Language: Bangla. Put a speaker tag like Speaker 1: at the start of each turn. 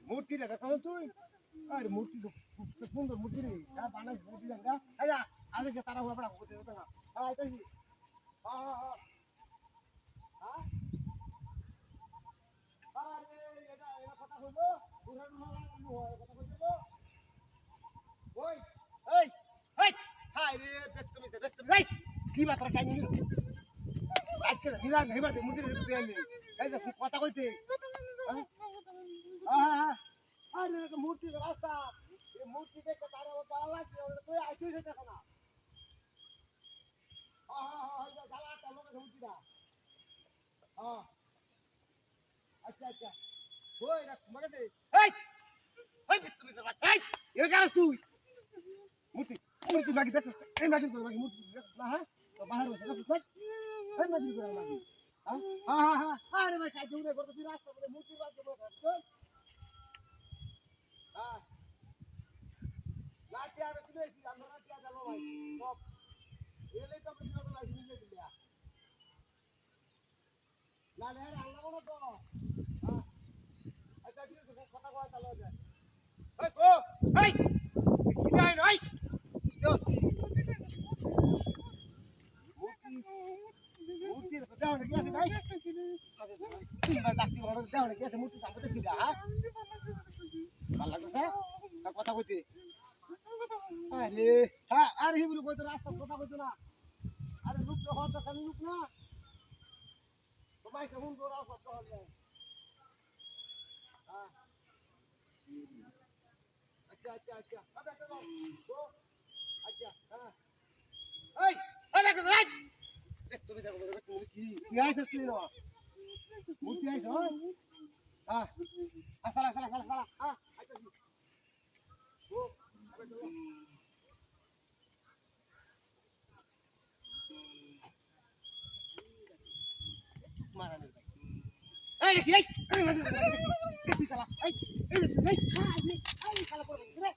Speaker 1: মূর্তি দেখা তুই আর মূর্তি তো সুন্দর মূর্তি রে বানাই দিলাম আজকে তারা হুয়া পড়া করতে হতো না তাইছি আরে এটা কথা হলো কথা বলছিল ওই এই এই হাই রে তুমি এই কি মাত্রা টাইম নিল আজকে নিলা নাই বাড়তে মূর্তি রে পেয়ে নেই এই যে কথা কইতে আরে মূর্তি রাস্তা এই মূর্তি দেখে তারা ভালো লাগছে তুই আইছিস দেখো না জ্বালা চালো মূর্তিটা আচ্ছা ওই মনে দে এই ওই তুমি তো বাচ্চা এই কাজ তুই মূর্তি বাকি দেখছ এই বাকি করে বাকি মূর্তি না হ্যাঁ তো বাহির হচ্ছে দেখছ এই বাকি করে বাকি আরে ভাই কাজ উদয় করতে তুই রাস্তা বলে মূর্তি বাকি বলে লাঠি আর তুই এসি আমরা লাঠি আর যাবো ভাই সব এলেই তো আমরা তো লাঠি নিয়ে দিলা না না আল্লাহ বলো তো আচ্ছা ঠিক আছে কথা কয় চালু যায় এই কো এই কি যায় নই দোস্তি মূর্তি তো দাও নাকি আছে ভাই তিনবার ডাকছি বড় দাও নাকি আছে মূর্তি দাম করতে দিলা হ্যাঁ ভালো লাগছে কথা কইতে আরে হ্যাঁ আরে হিবুল কইতো রাস্তা কথা কইতো না আরে লোক তো হত খালি লোক না তোমাই কেমন দৌড়াও সব তো হবে হ্যাঁ আচ্ছা আবে তো তো আচ্ছা হ্যাঁ এই আরে তো রাইট তুমি দেখো তুমি কি আইছস তুই না মুতি আইছ হ্যাঁ সালা হ্যাঁ আচ্ছা ও আবে চলো মারা নেই এই দেখি এই এই শালা এই শালা পড়ে রে